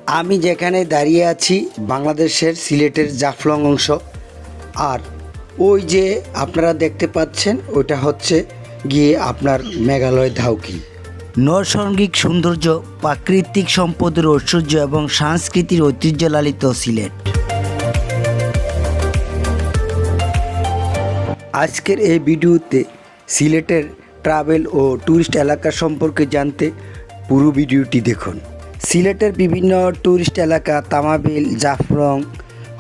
আমি যেখানে দাঁড়িয়ে আছি বাংলাদেশের সিলেটের জাফলং অংশ। আর ওই যে আপনারা দেখতে পাচ্ছেন ওইটা হচ্ছে গিয়ে আপনার মেঘালয় ধাউকি। নৈসর্গিক সৌন্দর্য, প্রাকৃতিক সম্পদের ঐশ্বর্য এবং সংস্কৃতির ঐতিহ্য লালিত সিলেট। আজকের এই ভিডিওতে সিলেটের ট্রাভেল ও ট্যুরিস্ট এলাকা সম্পর্কে জানতে পুরো ভিডিওটি দেখুন। সিলেটের বিভিন্ন ট্যুরিস্ট এলাকা তামাবিল, জাফলং,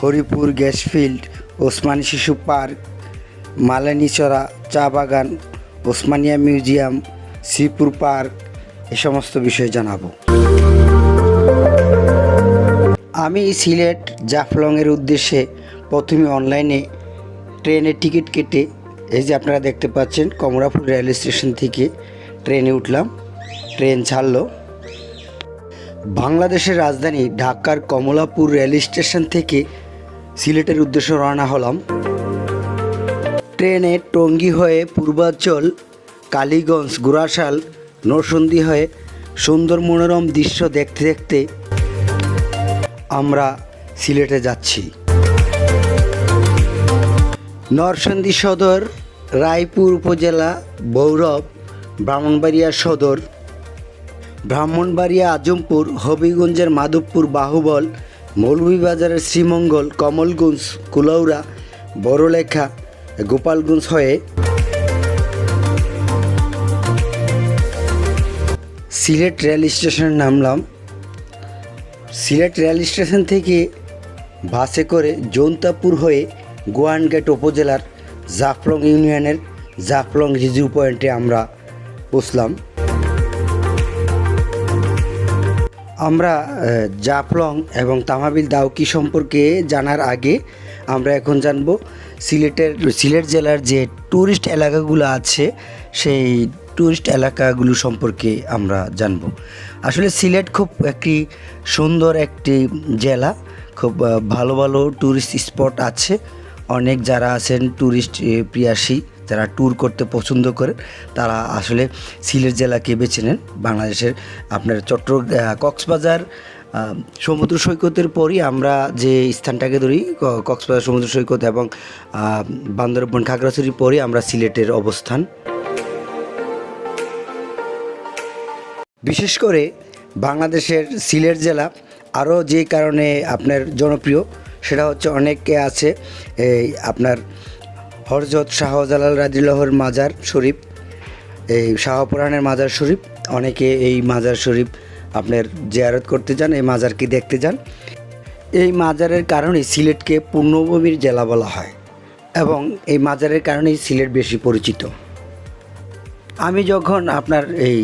হরিপুর গ্যাসফিল্ড, ওসমানী শিশু পার্ক, মালানিচরা চা বাগান, ওসমানিয়া মিউজিয়াম, শ্রীপুর পার্ক এ সমস্ত বিষয়ে জানাবো। আমি সিলেট জাফলংয়ের উদ্দেশ্যে প্রথমে অনলাইনে ট্রেনের টিকিট কেটে এই যে আপনারা দেখতে পাচ্ছেন কমলাপুর রেল স্টেশন থেকে ট্রেনে উঠলাম। ট্রেন ছাড়লো। বাংলাদেশের রাজধানী ঢাকার কমলাপুর রেল স্টেশন থেকে সিলেটের উদ্দেশ্যে রওনা হলাম। ট্রেনে টঙ্গী হয়ে পূর্বাঞ্চল, কালীগঞ্জ, গুড়াশাল, নরসিংদী হয়ে সুন্দর মনোরম দৃশ্য দেখতে দেখতে আমরা সিলেটে যাচ্ছি। নরসিংদী সদর, রায়পুর উপজেলা, বৌরব, ব্রাহ্মণবাড়িয়া সদর, ব্রাহ্মণবাড়িয়া আজমপুর, হবিগঞ্জের মাধবপুর, বাহুবল, মৌলভীবাজারের শ্রীমঙ্গল, কমলগঞ্জ, কুলাউড়া, বড়লেখা, গোপালগঞ্জ হয়ে সিলেট রেল স্টেশনে নামলাম। সিলেট রেল স্টেশন থেকে বাসে করে জৈন্তাপুর হয়ে গোয়াইনঘাট উপজেলার জাফলং ইউনিয়নের জাফলং রিভিউ পয়েন্টে আমরা পৌঁছলাম। আমরা জাফলং এবং তামাবিল দাউকি সম্পর্কে জানার আগে আমরা এখন জানব সিলেট জেলার যে ট্যুরিস্ট এলাকাগুলো আছে সেই ট্যুরিস্ট এলাকাগুলো সম্পর্কে আমরা জানব। আসলে সিলেট খুব একটি সুন্দর একটি জেলা, খুব ভালো ভালো ট্যুরিস্ট স্পট আছে। অনেক যারা আছেন ট্যুরিস্ট প্রিয়াসী, যারা ট্যুর করতে পছন্দ করেন তারা আসলে সিলেট জেলাকে বেছে নেন। বাংলাদেশের আপনার কক্সবাজার সমুদ্র সৈকতের পরই আমরা যে স্থানটাকে ধরি, কক্সবাজার সমুদ্র সৈকত এবং বান্দরবন, খাগড়াছড়ির পরই আমরা সিলেটের অবস্থান। বিশেষ করে বাংলাদেশের সিলেট জেলা আরও যে কারণে আপনার জনপ্রিয় সেটা হচ্ছে অনেকে আছে এই আপনার হযরত শাহজালাল রাদিয়াল্লাহুর মাজার শরীফ, এই শাহপুরাণের মাজার শরীফ, অনেকে এই মাজার শরীফ আপনার জিয়ারত করতে যান, এই মাজারকে দেখতে যান। এই মাজারের কারণে সিলেটকে পূর্ণভূমির জেলা বলা হয় এবং এই মাজারের কারণেই সিলেট বেশি পরিচিত। আমি যখন আপনার এই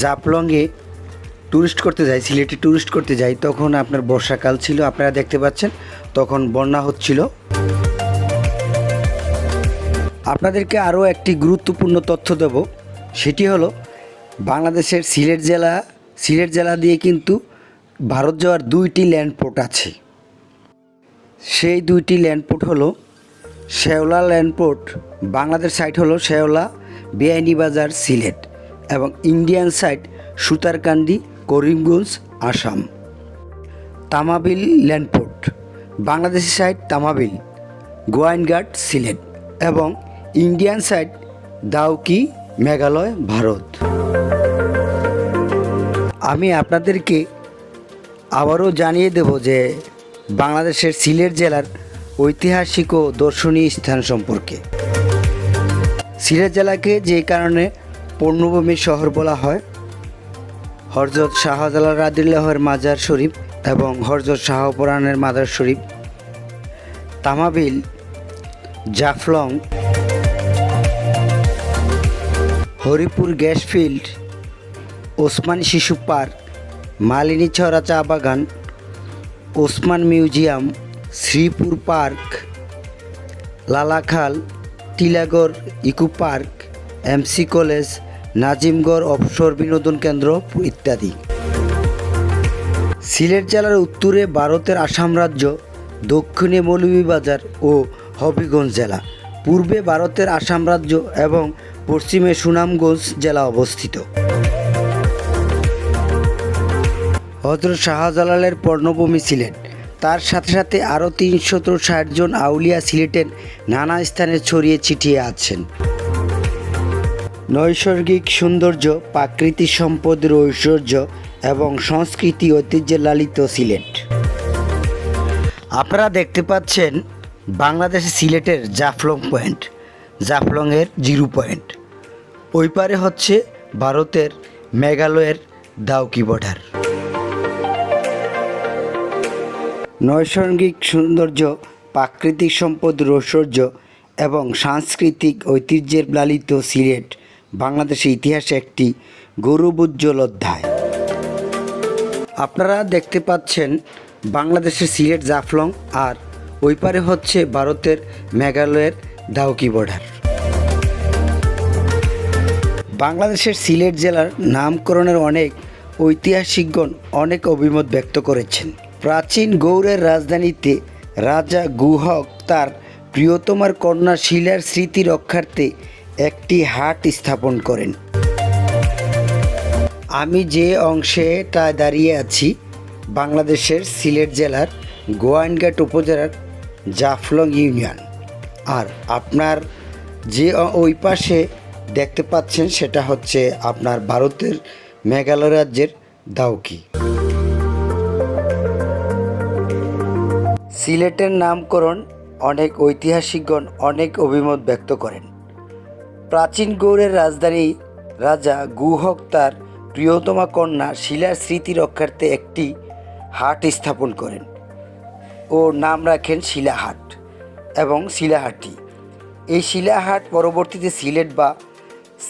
জাফলংয়ে ট্যুরিস্ট করতে যাই, সিলেটে ট্যুরিস্ট করতে যাই, তখন আপনার বর্ষাকাল ছিল, আপনারা দেখতে পাচ্ছেন তখন বন্যা হচ্ছিল। আপনাদেরকে আরও একটি গুরুত্বপূর্ণ তথ্য দেব, সেটি হলো বাংলাদেশের সিলেট জেলা দিয়ে কিন্তু ভারত যাওয়ার 2টি ল্যান্ডপোর্ট আছে। সেই 2টি ল্যান্ডপোর্ট হলো শেওলা ল্যান্ডপোর্ট, বাংলাদেশ সাইড হলো শেওলা, বেআইনিবাজার, সিলেট, এবং Indian side Sutarkandi, Karimganj, Assam. Tamabil LAN port, Bangladeshi side Tamabil, Gowainghat, Sylhet, এবং ইন্ডিয়ান সাইড দাউকি, মেঘালয়, ভারত। আমি আপনাদেরকে আবারও জানিয়ে দেব যে বাংলাদেশের সিলেট জেলার ঐতিহাসিক ও দর্শনীয় স্থান সম্পর্কে। সিলেট জেলাকে যে কারণে পূর্ণভূমির শহর বলা হয়, হযরত শাহজালাল রাদিয়াল্লাহুর মাজার শরীফ এবং হযরত শাহপুরাণের মাজার শরীফ, তামাবিল, জাফলং, হরিপুর গ্যাসফিল্ড, ওসমানী শিশু পার্ক, মালিনীছড়া চা বাগান, Osman museum, Sreepur park, Lalakhal, Tilagarh eco park, MC college, Nazimgarh অবসর বিনোদন কেন্দ্র ইত্যাদি। সিলেট জেলার উত্তরে ভারতের আসাম রাজ্য, দক্ষিণে মৌলভীবাজার ও হবিগঞ্জ জেলা, পূর্বে ভারতের আসাম রাজ্য এবং পশ্চিমে সুনামগঞ্জ জেলা অবস্থিত। হযরত শাহজালালের পর্ণভূমি সিলেট। তার সাথে সাথে আরও ৩৬০ জন আউলিয়া সিলেটের নানা স্থানে ছড়িয়ে ছিটিয়ে আছেন। নৈসর্গিক সৌন্দর্য, প্রাকৃতিক সম্পদের ঐশ্বর্য এবং সংস্কৃতি ঐতিহ্যে লালিত সিলেট। আপনারা দেখতে পাচ্ছেন বাংলাদেশের সিলেটের জাফলং পয়েন্ট, জাফলংয়ের জিরো পয়েন্ট। ওই পারে হচ্ছে ভারতের মেঘালয়ের দাউকি বর্ডার। নৈসর্গিক সৌন্দর্য, প্রাকৃতিক সম্পদের ঐশ্বর্য এবং সাংস্কৃতিক ঐতিহ্যের লালিত সিলেট বাংলাদেশের ইতিহাসে একটি গৌরবোজ্জ্বল অধ্যায়। আপনারা দেখতে পাচ্ছেন বাংলাদেশের সিলেট জাফলং, আর ওই পারে হচ্ছে ভারতের মেঘালয়ের দাউকি বর্ডার। বাংলাদেশের সিলেট জেলার নামকরণের অনেক ঐতিহাসিকগণ অনেক অভিমত ব্যক্ত করেছেন। প্রাচীন গৌড়ের রাজধানীতে রাজা গুহক তার প্রিয়তমার কন্যা শিলার স্মৃতি রক্ষার্থে একটি হাট স্থাপন করেন। আমি যে অংশেটা দাঁড়িয়ে আছি বাংলাদেশের সিলেট জেলার গোয়াইনঘাট উপজেলার জাফলং ইউনিয়ন, আর আপনার যে ওই পাশে দেখতে পাচ্ছেন সেটা হচ্ছে আপনার ভারতের মেঘালয় রাজ্যের দাউকি। সিলেটের নামকরণ অনেক ঐতিহাসিকগণ অনেক অভিমত ব্যক্ত করেন। প্রাচীন গৌড়ের রাজধানী রাজা গুহক তার প্রিয়তমা কন্যা শিলার স্মৃতি রক্ষার্থে একটি হাট স্থাপন করেন ও নাম রাখেন শিলাহাট এবং শিলাহাটি। এই শিলাহাট পরবর্তীতে সিলেট বা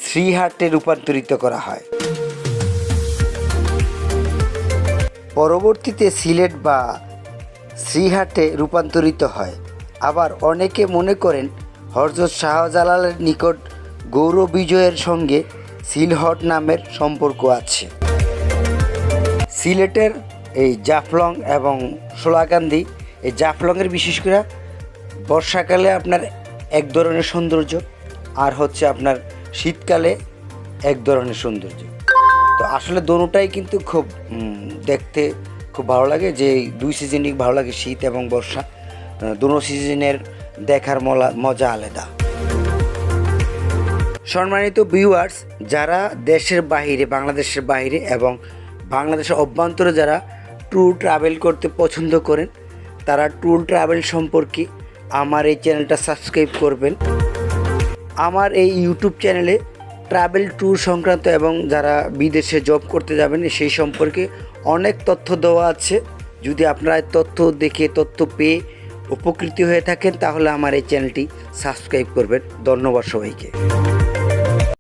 শ্রীহাটে রূপান্তরিত করা হয়। পরবর্তীতে সিলেট বা শ্রীহাটে রূপান্তরিত হয়। আবার অনেকে মনে করেন হযরত শাহজালালের নিকট গৌর বিজয়ের সঙ্গে সিলহট নামের সম্পর্ক আছে। সিলেটের এই জাফলং এবং সোলাকান্দি, এই জাফলংয়ের বিশেষ করে বর্ষাকালে আপনার এক ধরনের সৌন্দর্য, আর হচ্ছে আপনার শীতকালে এক ধরনের সৌন্দর্য। তো আসলে দোনোটাই কিন্তু খুব দেখতে খুব ভালো লাগে, যে দুই সিজনই ভালো লাগে, শীত এবং বর্ষা। দোনো সিজনের দেখার মজা আলাদা। সম্মানিত ভিউয়ার্স, যারা দেশের বাইরে, বাংলাদেশের বাইরে এবং বাংলাদেশের অভ্যন্তরে যারা ট্যুর ট্রাভেল করতে পছন্দ করেন, তারা ট্যুর ট্রাভেল সম্পর্কে আমার এই চ্যানেলটা সাবস্ক্রাইব করবেন। আমার এই ইউটিউব চ্যানেলে ট্রাভেল ট্যুর সংক্রান্ত এবং যারা বিদেশে জব করতে যাবেন সেই সম্পর্কে অনেক তথ্য দেওয়া আছে। যদি আপনারা তথ্য দেখে, তথ্য পেয়ে উপকৃত হয়ে থাকেন, তাহলে আমার এই চ্যানেলটি সাবস্ক্রাইব করবেন। ধন্যবাদ সবাইকে।